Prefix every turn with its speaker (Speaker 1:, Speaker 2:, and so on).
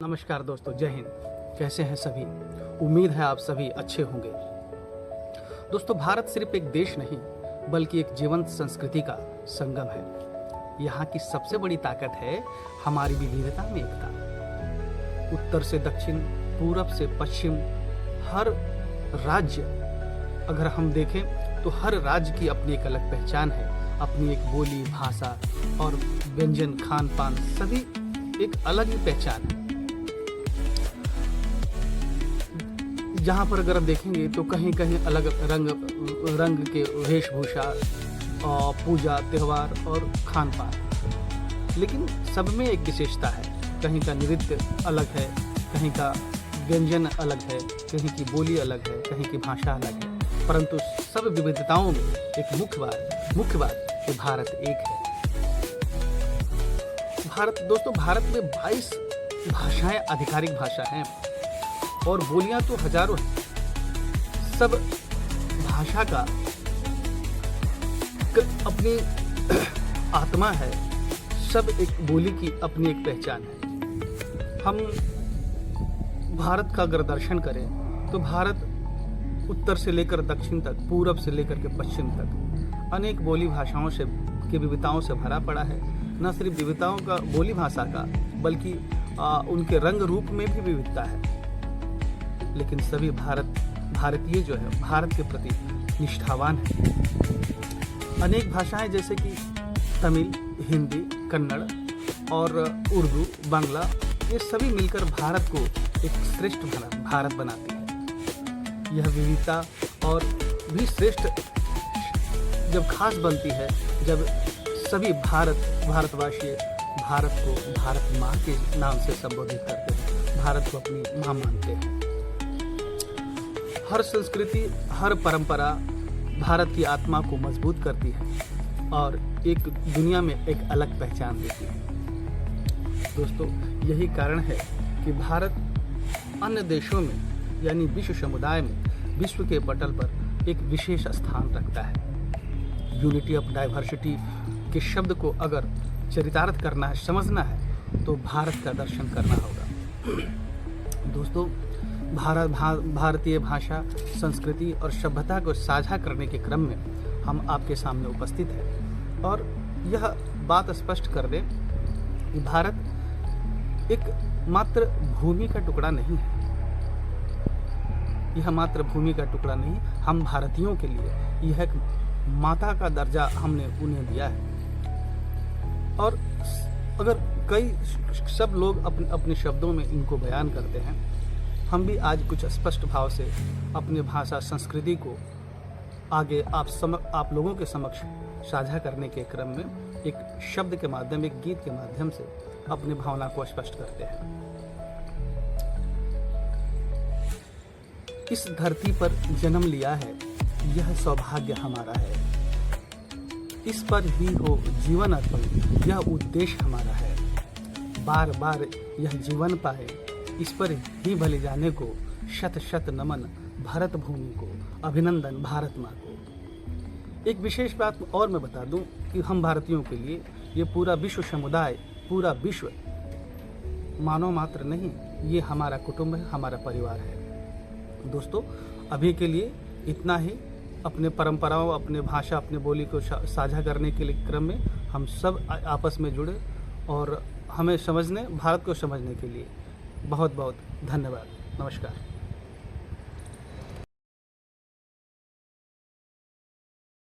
Speaker 1: नमस्कार दोस्तों, जय हिंद। कैसे हैं सभी? उम्मीद है आप सभी अच्छे होंगे। दोस्तों, भारत सिर्फ एक देश नहीं बल्कि एक जीवंत संस्कृति का संगम है। यहाँ की सबसे बड़ी ताकत है हमारी विविधता में एकता। उत्तर से दक्षिण, पूरब से पश्चिम, हर राज्य अगर हम देखें तो हर राज्य की अपनी एक अलग पहचान है, अपनी एक बोली, भाषा और व्यंजन, खान पान, सभी एक अलग ही पहचान है। जहाँ पर अगर आप देखेंगे तो कहीं कहीं अलग रंग के वेशभूषा, पूजा, त्यौहार और खान पान, लेकिन सब में एक विशेषता है। कहीं का नृत्य अलग है, कहीं का व्यंजन अलग है, कहीं की बोली अलग है, कहीं की भाषा अलग है, परंतु सब विविधताओं में एक मुख्य बात कि भारत एक है। भारत में 22 भाषाएं आधिकारिक भाषा हैं और बोलियां तो हजारों हैं। सब भाषा का अपनी आत्मा है, सब एक बोली की अपनी एक पहचान है। हम भारत का अगर दर्शन करें तो भारत उत्तर से लेकर दक्षिण तक, पूरब से लेकर के पश्चिम तक अनेक बोली भाषाओं से की विविधताओं से भरा पड़ा है। न सिर्फ विविधताओं का बोली भाषा का, बल्कि उनके रंग रूप में भी विविधता है। लेकिन सभी भारतीय जो है भारत के प्रति निष्ठावान है। अनेक भाषाएं जैसे कि तमिल, हिंदी, कन्नड़ और उर्दू, बांग्ला, ये सभी मिलकर भारत को एक श्रेष्ठ भारत बनाती है। यह विविधता और भी श्रेष्ठ जब खास बनती है जब सभी भारतवासी भारत को भारत माँ के नाम से संबोधित करते हैं, भारत को अपनी माँ मानते हैं। हर संस्कृति, हर परंपरा भारत की आत्मा को मजबूत करती है और एक दुनिया में एक अलग पहचान देती है। दोस्तों, यही कारण है कि भारत अन्य देशों में यानी विश्व समुदाय में, विश्व के पटल पर एक विशेष स्थान रखता है। यूनिटी ऑफ डाइवर्सिटी के शब्द को अगर चरितार्थ करना है, समझना है, तो भारत का दर्शन करना होगा। दोस्तों, भारतीय भाषा, संस्कृति और सभ्यता को साझा करने के क्रम में हम आपके सामने उपस्थित हैं और यह बात स्पष्ट कर दें कि भारत एक मात्र भूमि का टुकड़ा नहीं है। यह मात्र भूमि का टुकड़ा नहीं, हम भारतीयों के लिए यह एक माता का दर्जा हमने उन्हें दिया है। और अगर सब लोग अपने शब्दों में इनको बयान करते हैं, हम भी आज कुछ स्पष्ट भाव से अपने भाषा, संस्कृति को आगे आप लोगों के समक्ष साझा करने के क्रम में एक शब्द के माध्यम, एक गीत के माध्यम से अपनी भावना को स्पष्ट करते हैं। इस धरती पर जन्म लिया है, यह सौभाग्य हमारा है। इस पर ही हो जीवन अर्पण, यह उद्देश्य हमारा है। बार बार यह जीवन पाए, इस पर ही भले जाने को शत शत नमन भारत भूमि को, अभिनंदन भारत माँ को। एक विशेष बात और मैं बता दूं कि हम भारतीयों के लिए ये पूरा विश्व समुदाय, पूरा विश्व मानव मात्र नहीं, ये हमारा कुटुंब है, हमारा परिवार है। दोस्तों, अभी के लिए इतना ही। अपने परंपराओं, अपने भाषा, अपने बोली को साझा करने के लिए क्रम में हम सब आपस में जुड़े और हमें समझने, भारत को समझने के लिए बहुत बहुत धन्यवाद। नमस्कार।